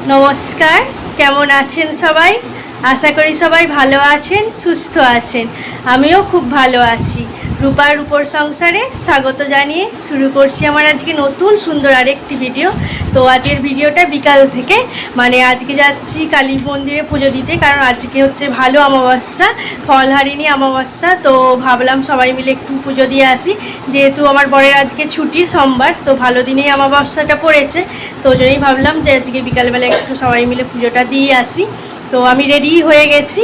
নমস্কার, কেমন আছেন সবাই? আশা করি সবাই ভালো আছেন, সুস্থ আছেন। আমিও খুব ভালো আছি। রূপার উপর সংসারে স্বাগত জানিয়ে শুরু করছি আমার আজকে নতুন সুন্দর আরেকটি ভিডিও। তো আজকের ভিডিওটা বিকাল থেকে, মানে আজকে যাচ্ছি কালী মন্দিরে পুজো দিতে, কারণ আজকে হচ্ছে ভালো অমাবস্যা, ফলহারিণী অমাবস্যা। তো ভাবলাম সবাই মিলে একটু পুজো দিয়ে আসি, যেহেতু আমার বরের আজকে ছুটি সোমবার, তো ভালো দিনেই অমাবস্যাটা পড়েছে। তো ওই জন্যই ভাবলাম যে আজকে বিকালবেলা একটু সবাই মিলে পুজোটা দিয়ে আসি। তো আমি রেডি হয়ে গেছি,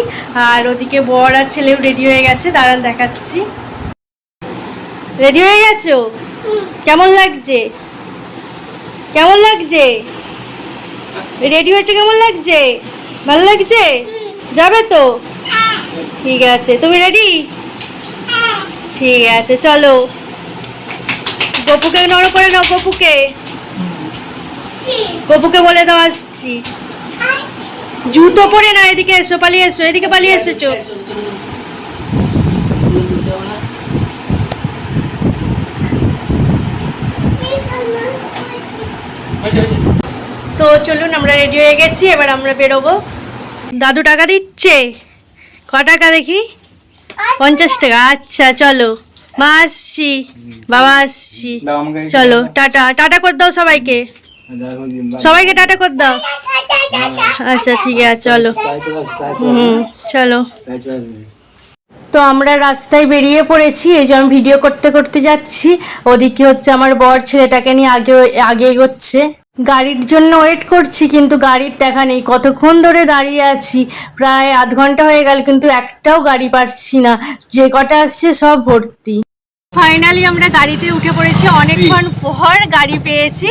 আর ওদিকে বর আর ছেলেও রেডি হয়ে গেছে। দাঁড়ান দেখাচ্ছি। রেডি হয়ে গেছো? কেমন লাগছে? কেমন লাগছে? রেডি হয়েছে? কেমন লাগছে? ভালো লাগছে? যাবে তো? ঠিক আছে, তুমি রেডি? ঠিক আছে, চলো। গপুকে নড় করে নাও, গপুকে গপুকে বলে দাও আসছি। জুতো পরে না, এদিকে এসো, পালিয়ে এসো, এদিকে পালিয়ে এসেছো। তো চলুন, আমরা রেডি হয়ে গেছি, এবার আমরা বেরোবো। দাদু টাকা দিচ্ছে? ক টাকা দেখি? 50 টাকা। আচ্ছা চলো, মা আসছি, বাবা আসছি, চলো টাটা। টাটা করে দাও সবাইকে, সবাইকে টাটা করে দাও। আচ্ছা ঠিক আছে, চলো। চলো। তো আমরা রাস্তায় বেরিয়ে পড়েছি, এই যে আমি ভিডিও করতে করতে যাচ্ছি। ওদিকে হচ্ছে আমার বর ছেলেটাকে নিয়ে আগে আগে এগোচ্ছে। গাড়ির জন্য ওয়েট করছি, কিন্তু গাড়ির দেখা নেই। কতক্ষণ ধরে দাঁড়িয়ে আছি, প্রায় আধ ঘন্টা হয়ে গেল, কিন্তু একটাও গাড়ি পাচ্ছি না। যে কটা আসছে সব ভর্তি। ফাইনালি আমরা গাড়িতে উঠে পড়েছি, অনেকক্ষণ পর গাড়ি পেয়েছি।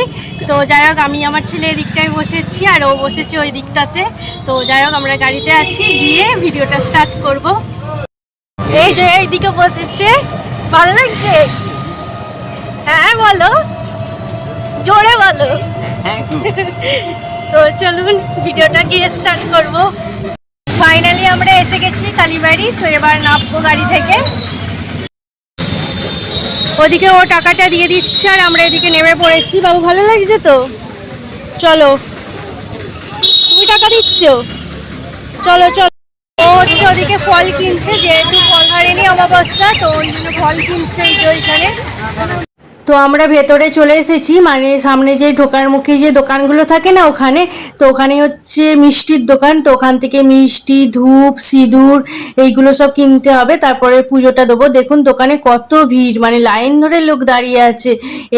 তো যাই হোক, আমি আমার ছেলে এদিকটায় বসেছি আর ও বসেছে ওই দিকটাতে। তো যাই হোক, আমরা গাড়িতে আছি, গিয়ে ভিডিওটা স্টার্ট করব। এই যে এইদিকে বসেছে, ভালো লাগছে? হ্যাঁ বলো, জোরে বলো। তো চলুন ভিডিওটা গিয়ে স্টার্ট করব। ফাইনালি আমরা এসে গেছি কালীবাড়ি। তো এবার নামবো গাড়ি থেকে। ওদিকে ও টাকাটা দিয়ে দিচ্ছে আর আমরা এদিকে নেমে পড়েছি। বাবু ভালো লাগছে তো? চলো। তুমি টাকা দিচ্ছ? চলো চলো। ও হচ্ছে ওদিকে ফল কিনছে, যেহেতু ফল হারেনি অমাবস্যা, তো ওই জন্য ফল কিনছে ওইখানে। তো আমরা ভেতরে চলে এসেছি, মানে সামনে যে ঢোকার মুখে যে দোকানগুলো থাকে না ওখানে। তো ওখানে হচ্ছে মিষ্টির দোকান। তো ওখান থেকে মিষ্টি, ধূপ, সিঁদুর এইগুলো সব কিনতে হবে, তারপরে পুজোটা দেবো। দেখুন দোকানে কত ভিড়, মানে লাইন ধরে লোক দাঁড়িয়ে আছে।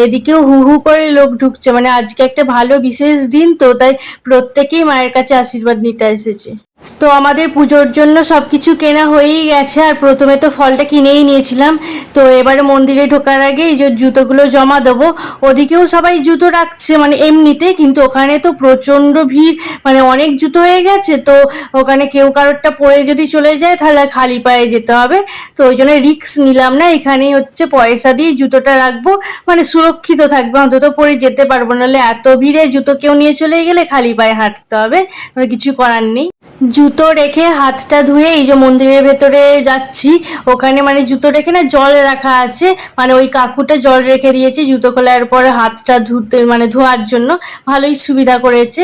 এদিকেও হু হু করে লোক ঢুকছে, মানে আজকে একটা ভালো বিশেষ দিন, তো তাই প্রত্যেকেই মায়ের কাছে আশীর্বাদ নিতে এসেছে। তো আমাদের পুজোর জন্য সব কিছু কেনা হয়েই গেছে, আর প্রথমে তো ফলটা কিনেই নিয়েছিলাম। তো এবারে মন্দিরে ঢোকার আগে এই যে জুতোগুলো জমা দেবো। ওদিকেও সবাই জুতো রাখছে, মানে এমনিতে, কিন্তু ওখানে তো প্রচণ্ড ভিড়, মানে অনেক জুতো হয়ে গেছে। তো ওখানে কেউ কারোরটা পরে যদি চলে যায় তাহলে খালি পায়ে যেতে হবে। তো ওই জন্য রিস্ক নিলাম না, এখানেই হচ্ছে পয়সা দিয়ে জুতোটা রাখবো, মানে সুরক্ষিত থাকবে, অন্তত পরে যেতে পারবো। নাহলে এত ভিড়ে জুতো কেউ নিয়ে চলে গেলে খালি পায়ে হাঁটতে হবে, মানে কিছু করার নেই। জুতো রেখে হাতটা ধুয়ে এই যে মন্দিরের ভেতরে যাচ্ছি। ওখানে মানে জুতো রেখে না জল রাখা আছে, মানে ওই কাকুটা জল রেখে দিয়েছে জুতো খোলার পরে হাতটা ধুতে, মানে ধোয়ার জন্য ভালোই সুবিধা করেছে।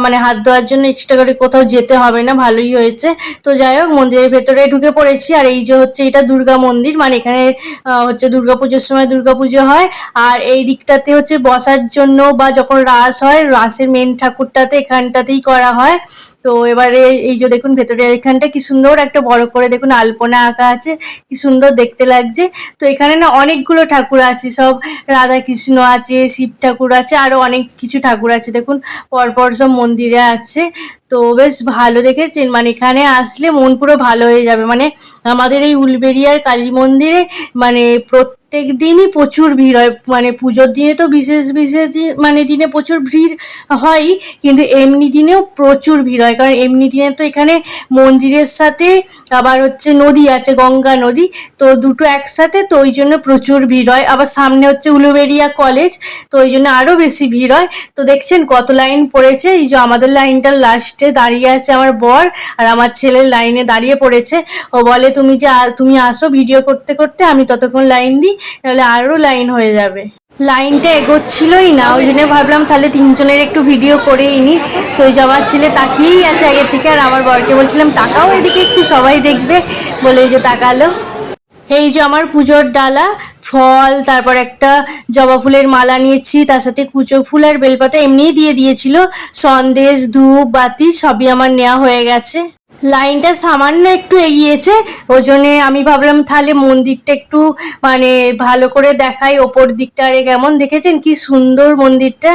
মানে হাত ধোয়ার জন্য এক্সট্রা করে কোথাও যেতে হবে না, ভালোই হয়েছে। তো যাই হোক, মন্দিরের ভেতরে ঢুকে পড়েছি। আর এই যে হচ্ছে এটা দুর্গা মন্দির, মানে এখানে হচ্ছে দুর্গাপুজোর সময় দুর্গাপুজো হয়। আর এই দিকটাতে হচ্ছে বসার জন্য, বা যখন রাস হয়, রাসের মেন ঠাকুরটাতে এখানটাতেই করা হয়। তো এবারে এই যে দেখুন ভেতরে এখানটা কি সুন্দর একটা বড় করে দেখুন আলপনা আঁকা আছে, কি সুন্দর দেখতে লাগছে। তো এখানে না অনেকগুলো ঠাকুর আছে, সব রাধা কৃষ্ণ আছে, শিব ঠাকুর আছে, আরো অনেক কিছু ঠাকুর আছে, দেখুন পরপর সব মন্দিরে আছে। তো বেশ ভালো দেখেছেন, মানে এখানে আসলে মন পুরো ভালো হয়ে যাবে। মানে আমাদের এই উলবেড়িয়ার কালী মন্দিরে মানে প্রত্যেক দিনই প্রচুর ভিড় হয়, মানে পুজোর দিনে তো বিশেষ বিশেষ মানে দিনে প্রচুর ভিড় হয়, কিন্তু এমনি দিনেও প্রচুর ভিড় হয়। কারণ এমনি দিনে তো এখানে মন্দিরের সাথে আবার হচ্ছে নদী আছে, গঙ্গা নদী, তো দুটো একসাথে, তো ওই জন্য প্রচুর ভিড় হয়। আবার সামনে হচ্ছে উলুবেড়িয়া কলেজ, তো ওই জন্য আরও বেশি ভিড় হয়। তো দেখছেন কত লাইন পড়েছে। এই যে আমাদের লাইনটার লাস্টে দাঁড়িয়ে আছে আমার বর, আর আমার ছেলের লাইনে দাঁড়িয়ে পড়েছে। ও বলে তুমি আসো ভিডিও করতে করতে, আমি ততক্ষণ লাইন দিই, নাহলে আরও লাইন হয়ে যাবে। লাইনটা এগোচ্ছিলই না, ওই জন্য ভাবলাম তাহলে তিনজনের একটু ভিডিও করেই নি। তো ওই যে আমার ছেলে তাকিয়েই আছে আগে থেকে, আর আমার বরকে বলছিলাম তাকাও এদিকে একটু, সবাই দেখবে বলে এই যে তাকালো। এই যে আমার পুজোর ডালা, ফল, তারপর একটা জবা ফুলের মালা নিয়েছি, তার সাথে কুচো ফুল আর বেলপাতা এমনিই দিয়ে দিয়েছিল, সন্দেশ, ধূপ, বাতি সবই আমার নেওয়া হয়ে গেছে। লাইনটা সামান্য একটু এগিয়েছে, ওই জন্যে আমি ভাবলাম তাহলে মন্দিরটা একটু মানে ভালো করে দেখাই ওপর দিকটা। আরে কেমন দেখেছেন কি সুন্দর মন্দিরটা,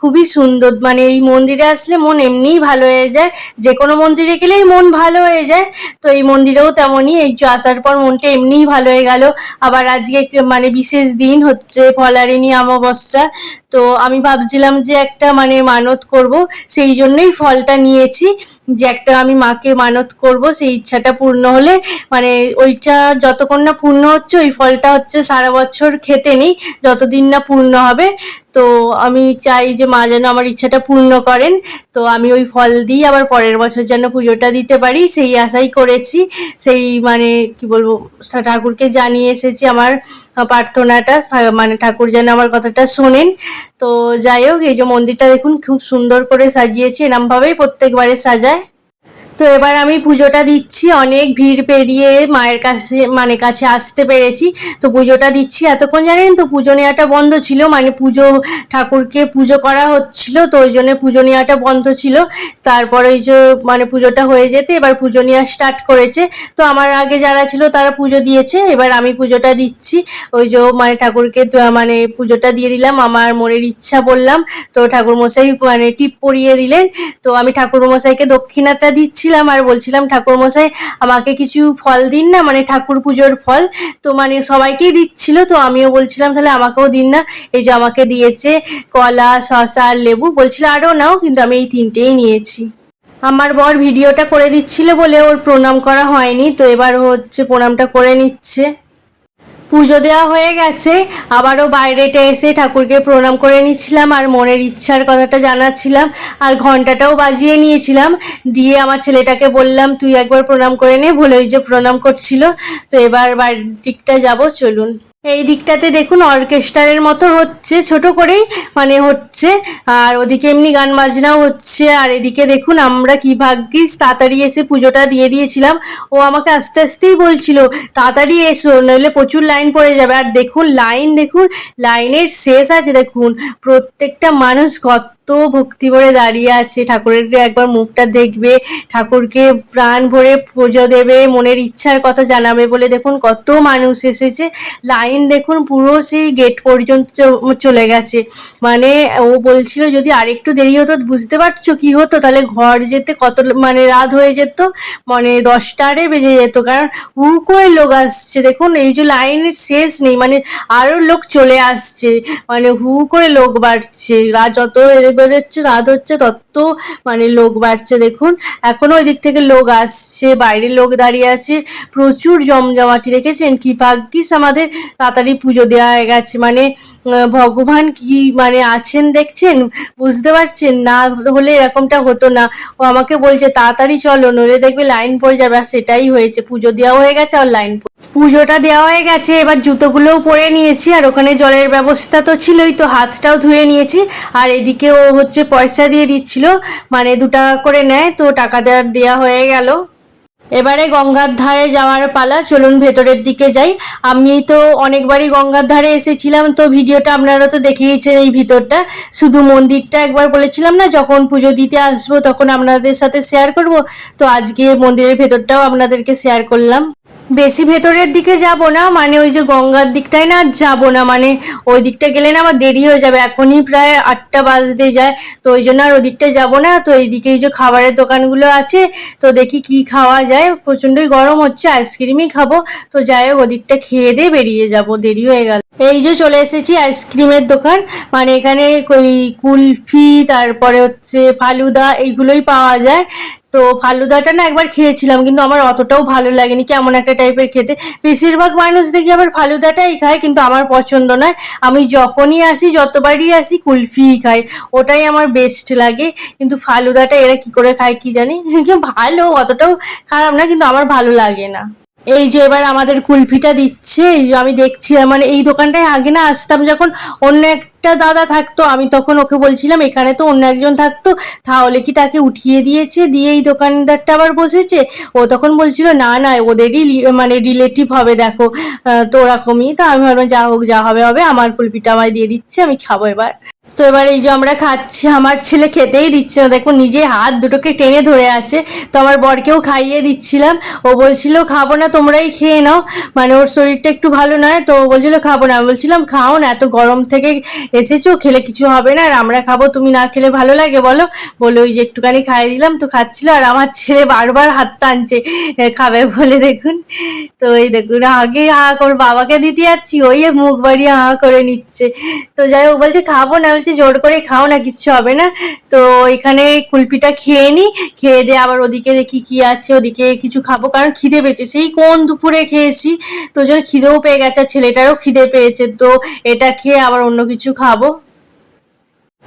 খুবই সুন্দর। মানে এই মন্দিরে আসলে মন এমনিই ভালো হয়ে যায়, যে কোনো মন্দিরে গেলেই মন ভালো হয়ে যায়, তো এই মন্দিরেও তেমনই। এই যে আসার পর মনটা এমনিই ভালো হয়ে গেল। আবার আজকে মানে বিশেষ দিন হচ্ছে ফলারিনী অমাবস্যা, তো আমি ভাবছিলাম যে একটা মানে মানত করব, সেই জন্যই ফলটা নিয়েছি, যে একটা আমি মাকে মানত করব, সেই ইচ্ছাটা পূর্ণ হলে মানে ওইটা যতক্ষণ না পূর্ণ হচ্ছে, ওই ফলটা হচ্ছে সারা বছর খেতে নেই, যতদিন না পূর্ণ হবে। তো আমি চাই যে মা যেন আমার ইচ্ছাটা পূর্ণ করেন, তো আমি ওই ফল দিই আবার পরের বছর যেন পুজোটা দিতে পারি সেই আশাই করেছি। সেই মানে কি বলবো, ঠাকুরকে জানিয়ে এসেছি আমার প্রার্থনাটা, মানে ঠাকুর যেন আমার কথাটা শোনেন। তো যাই হোক, এই যে মন্দিরটা দেখুন খুব সুন্দর করে সাজিয়েছি, এরমভাবেই প্রত্যেকবারে সাজায়। তো এবার আমি পুজোটা দিচ্ছি, অনেক ভিড় পেরিয়ে মায়ের কাছে মানে কাছে আসতে পেরেছি। তো পুজোটা দিচ্ছি, এতক্ষণ জানেন তো পুজো নেওয়াটা বন্ধ ছিল, মানে পুজো ঠাকুরকে পুজো করা হচ্ছিল, তো ওই জন্য পুজো নেওয়াটা বন্ধ ছিল। তারপরে ওই যে মানে পুজোটা হয়ে যেতে এবার পুজো নেওয়া স্টার্ট করেছে। তো আমার আগে যারা ছিল তারা পুজো দিয়েছে, এবার আমি পুজোটা দিচ্ছি। ওই যে মানে ঠাকুরকে মানে পুজোটা দিয়ে দিলাম, আমার মনের ইচ্ছা বললাম। তো ঠাকুরমশাই মানে টিপ পরিয়ে দিলেন। তো আমি ঠাকুরমশাইকে দক্ষিণাটা দিচ্ছিলাম আর বলছিলাম ঠাকুরমশাই আমাকে কিছু ফল দিন না, মানে ঠাকুর পুজোর ফল। তো মানে সবাইকেই দিচ্ছিল, তো আমিও বলছিলাম তাহলে আমাকেও দিন না। এই যে আমাকে দিয়েছে কলা, শসা আর লেবু, বলছিল আরও নাও, কিন্তু আমি এই তিনটেই নিয়েছি। আমার বর ভিডিওটা করে দিচ্ছিল বলে ওর প্রণাম করা হয়নি, তো এবার হচ্ছে প্রণামটা করে নিচ্ছে। পুজো দেওয়া হয়ে গেছে, আবারও বাইরেটা এসে ঠাকুরকে প্রণাম করে নিচ্ছিলাম আর মনের ইচ্ছার কথাটা জানাচ্ছিলাম, আর ঘন্টাটাও বাজিয়ে নিয়েছিলাম। দিয়ে আমার ছেলেটাকে বললাম তুই একবার প্রণাম করে নে, বলে ওই যে প্রণাম করছিল। তো এবার বাড়ির দিকটা যাব, চলুন। এই দিকটাতে দেখুন অর্কেস্ট্রারের মতো হচ্ছে, ছোট করেই মানে হচ্ছে, আর ওদিকে এমনি গান বাজনাও হচ্ছে। আর এদিকে দেখুন আমরা কি ভাগ্যিস তাড়াতাড়ি এসে পুজোটা দিয়ে দিয়েছিলাম। ও আমাকে আস্তে আস্তেই বলছিল তাড়াতাড়ি এসো নইলে প্রচুর লাইন পড়ে যাবে। আর দেখুন লাইন, দেখুন লাইনের শেষ আছে, দেখুন প্রত্যেকটা মানুষ কত ভক্তি ভরে দাঁড়িয়ে আছে, ঠাকুরের একবার মুখটা দেখবে, ঠাকুরকে প্রাণ ভরে পুজো দেবে, মনের ইচ্ছার কথা জানাবে বলে দেখুন কত মানুষ এসেছে। লাইন দেখুন পুরো সেই গেট পর্যন্ত চলে গেছে। মানে ও বলছিল যদি আরেকটু দেরি হতো, বুঝতে পারছো কি হতো, তাহলে ঘর যেতে কত মানে রাত হয়ে যেত, মানে 10টারে বেজে যেত, কারণ হু করে লোক আসছে। দেখুন এই যে লাইনের শেষ নেই, মানে আরও লোক চলে আসছে, মানে হু করে লোক বাড়ছে, রাত যত বেরোচ্ছে রাত হচ্ছে তত মানে লোক বাড়ছে। দেখুন এখনো ওই দিক থেকে লোক আসছে, বাইরে লোক দাঁড়িয়ে আছে, প্রচুর জমজমাটি। দেখেছেন কি ভাগ্যিস আমাদের তাড়াতাড়ি পুজো দেওয়া হয়ে গেছে, মানে ভগবান কি মানে আছেন দেখছেন, বুঝতে পারছেন, না হলে এরকমটা হতো না। ও আমাকে বলছে তাড়াতাড়ি চলো নইলে দেখবে লাইন পড়ে যাবে, আর সেটাই হয়েছে, পুজো দেওয়া হয়ে গেছে আর লাইন। পুজোটা দেওয়া হয়ে গেছে, এবার জুতোগুলোও পরে নিয়েছি, আর ওখানে জলের ব্যবস্থা তো ছিলই, তো হাতটাও ধুয়ে নিয়েছি। আর এদিকে ও হচ্ছে পয়সা দিয়ে দিচ্ছিল, মানে 2 টাকা করে নেয়, তো টাকা দেওয়া হয়ে গেল। এবারে গঙ্গার ধারে যাওয়ার পালা, চলুন ভেতরের দিকে যাই। আমি তো অনেকবারই গঙ্গার ধারে এসেছিলাম, তো ভিডিওটা আপনারা তো দেখিয়েছেন এই ভিতরটা, শুধু মন্দিরটা একবার বলেছিলাম না যখন পুজো দিতে আসবো তখন আপনাদের সাথে শেয়ার করব, তো আজকে মন্দিরের ভেতরটাও আপনাদেরকে শেয়ার করলাম। বেশি ভেতরের দিকে যাব না, মানে ওই যে গঙ্গার দিকটায় না যাব না, মানে ওই দিকটা গেলে না আমার দেরি হয়ে যাবে, এখনই প্রায় 8টা বাজতে যায়, তো ওই জন্য আর ওই দিকটায় যাবো না। তো এইদিকে এই যে খাবারের দোকানগুলো আছে, তো দেখি কি খাওয়া যায়, প্রচণ্ডই গরম হচ্ছে, আইসক্রিমই খাবো। তো যাই হোক ওদিকটা খেয়ে দিয়ে বেরিয়ে যাব, দেরি হয়ে গেল। এই যে চলে এসেছি আইসক্রিমের দোকান, মানে এখানে ওই কুলফি, তারপরে হচ্ছে ফালুদা, এইগুলোই পাওয়া যায়। তো ফালুদাটা না একবার খেয়েছিলাম, কিন্তু আমার অতটাও ভালো লাগেনি, কেমন একটা টাইপের খেতে। বেশিরভাগ মানুষ দেখি আবার ফালুদাটাই খায়, কিন্তু আমার পছন্দ নয়। আমি যখনই আসি, যতবারই আসি, কুলফিই খাই, ওটাই আমার বেস্ট লাগে। কিন্তু ফালুদাটা এরা কি করে খায় কি জানি, ভালো অতটাও খারাপ না, কিন্তু আমার ভালো লাগে না। এই যে এবার আমাদের কুলফিটা দিচ্ছে, এই যে আমি দেখছিলাম, মানে এই দোকানটায় আগে না আসতাম যখন অন্য একটা দাদা থাকতো, আমি তখন ওকে বলছিলাম এখানে তো অন্য একজন থাকতো, তাহলে কি তাকে উঠিয়ে দিয়েছে দিয়ে এই দোকানদারটা আবার বসেছে। ও তখন বলছিল না না ওদেরই মানে রিলেটিভ হবে দেখো, তো ওরকমই। তো আমি ভাবলাম যা হোক যা হবে হবে, আমার কুলফিটা আমায় দিয়ে দিচ্ছে, আমি খাবো এবার। তো এবার এই যে আমরা খাচ্ছি, আমার ছেলে খেতেই দিচ্ছে না, দেখো নিজে হাত দুটোকে টেনে ধরে আছে। তো আমার বরকেও খাইয়ে দিচ্ছিলাম, ও বলছিল খাবো না তোমরাই খেয়ে নাও, মানে ওর শরীরটা একটু ভালো নয়, তো ও বলছিল খাবো না। আমি বলছিলাম খাও না, এত গরম থেকে এসেছো, খেলে কিছু হবে না, আর আমরা খাবো, তুমি না খেলে ভালো লাগে বলো? বলে ওই যে একটুখানি খাইয়ে দিলাম, তো খাচ্ছিল। আর আমার ছেলে বারবার হাত টানছে খাবে বলে, দেখুন। তো এই দেখুন আগে ওর বাবাকে দিতে যাচ্ছি, ওই মুখ বাড়িয়ে করে নিচ্ছে। তো যাই হোক বলছে খাবো না, বলছে জোর করে খাও না, কিচ্ছু হবে না। তো এখানে কুলপিটা খেয়ে নি, খেয়ে দিয়ে আবার ওদিকে দেখি কি আছে, ওদিকে কিছু খাবো, কারণ খিদে পেয়েছে, সেই কোন দুপুরে খেয়েছি, তো ওই জন্য খিদেও পেয়ে গেছে, আর ছেলেটারও খিদে পেয়েছে, তো এটা খেয়ে আবার অন্য কিছু খাবো।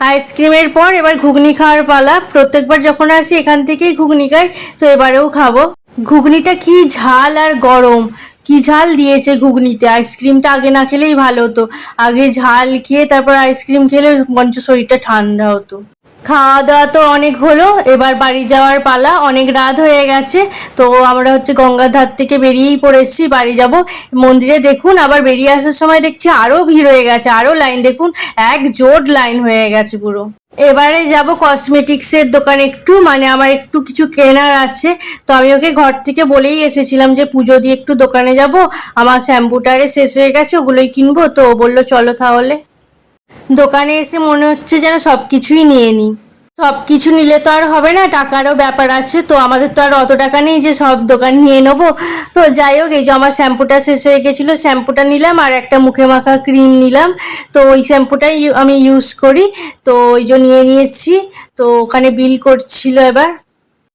আইসক্রিমের পর এবার ঘুগনি খাওয়ার পালা, প্রত্যেকবার যখন আসি এখান থেকেই ঘুগনি খাই, তো এবারেও খাবো। ঘুগনিটা কি ঝাল আর গরম, কি ঝাল দিয়েছে ঘুগনিতে, আইসক্রিমটা আগে না খেলেই ভালো হতো, আগে ঝাল খেয়ে তারপর আইসক্রিম খেলে মঞ্চ শরীরটা ঠান্ডা হতো। খাওয়া দাওয়া তো অনেক হলো, এবার বাড়ি যাওয়ার পালা, অনেক রাত হয়ে গেছে। তো আমরা হচ্ছে গঙ্গার ধার থেকে বেরিয়েই পড়েছি, বাড়ি যাব। মন্দিরে দেখুন আবার বেরিয়ে আসার সময় দেখছি আরও ভিড় হয়ে গেছে, আরও লাইন, দেখুন এক জোট লাইন হয়ে গেছে পুরো। এবারে যাব কসমেটিক্সের দোকানে, একটু মানে আমার একটু কিছু কেনার আছে। তো আমি ওকে ঘর থেকে বলেই এসেছিলাম যে পুজো দিয়ে একটু দোকানে যাব, আমার শ্যাম্পুটারে শেষ হয়ে গেছে, ওগুলোই কিনবো। তো ও বললো চলো তাহলে। দোকানে এসে মনে হচ্ছে যেন সব কিছুই নিয়ে নিই, সব কিছু নিলে তো আর হবে না, টাকারও ব্যাপার আছে, তো আমাদের তো আর অত টাকা নেই যে সব দোকান নিয়ে নেবো। তো যাই হোক, এই যে আমার শ্যাম্পুটা শেষ হয়ে গেছিলো, শ্যাম্পুটা নিলাম, আর একটা মুখে মাখা ক্রিম নিলাম। তো ওই শ্যাম্পুটাই আমি ইউজ করি, তো ওই যে নিয়ে নিয়েছি। তো ওখানে বিল করছিল এবার।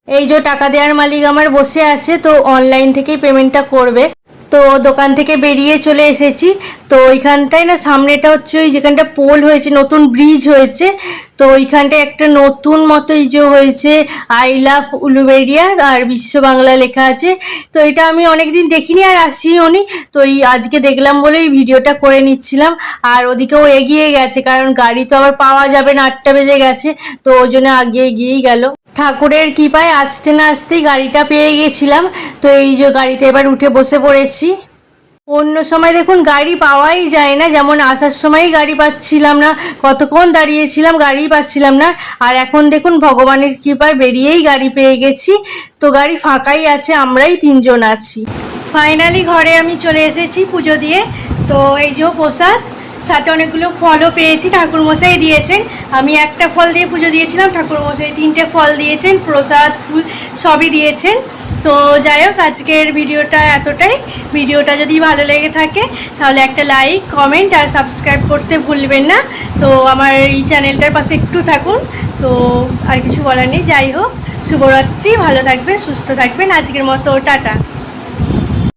এই যে টাকা দেওয়ার মালিক আমার বসে আছে, তো অনলাইন থেকেই পেমেন্টটা করবে। তো দোকান থেকে বেরিয়ে চলে এসেছি। তো ওইখানটায় না, সামনেটা হচ্ছে ওই যেখানটা পোল হয়েছে, নতুন ব্রিজ হয়েছে, তো ওইখানটায় একটা নতুন মতো এই যে হয়েছে আই লাভ উলুবেড়িয়া আর বিশ্ব বাংলা লেখা আছে। তো এটা আমি অনেকদিন দেখিনি আর আসিও নি, তো এই আজকে দেখলাম বলেই ভিডিওটা করে নিচ্ছিলাম। আর ওদিকেও এগিয়ে গেছে, কারণ গাড়ি তো আবার পাওয়া যাবে না, 8টা বেজে গেছে, তো ওই জন্য আগে এগিয়েই গেল। ঠাকুরের কৃপায় আসতে না আসতেই গাড়িটা পেয়ে গেছিলাম। তো এই যে গাড়িতে এবার উঠে বসে পড়েছি। অন্য সময় দেখুন গাড়ি পাওয়াই যায় না, যেমন আসার সময়ই গাড়ি পাচ্ছিলাম না, কতক্ষণ দাঁড়িয়েছিলাম গাড়িই পাচ্ছিলাম না। আর এখন দেখুন ভগবানের কৃপায় বেরিয়েই গাড়ি পেয়ে গেছি, তো গাড়ি ফাঁকাই আছে, আমরাই 3জন আছি। ফাইনালি ঘরে আমি চলে এসেছি পুজো দিয়ে। তো এই যে প্রসাদ, সাথে অনেকগুলো ফলও পেয়েছি, ঠাকুরমশাই দিয়েছেন। আমি একটা ফল দিয়ে পুজো দিয়েছিলাম, ঠাকুরমশাই 3টে ফল দিয়েছেন, প্রসাদ ফুল সবই দিয়েছেন। তো যাই হোক, আজকের ভিডিওটা এতটাই। ভিডিওটা যদি ভালো লেগে থাকে তাহলে একটা লাইক, কমেন্ট আর সাবস্ক্রাইব করতে ভুলবেন না। তো আমার এই চ্যানেলটার পাশে একটু থাকুন। তো আর কিছু বলার নেই, যাই হোক, শুভরাত্রি, ভালো থাকবেন, সুস্থ থাকবেন, আজকের মতো টাটা।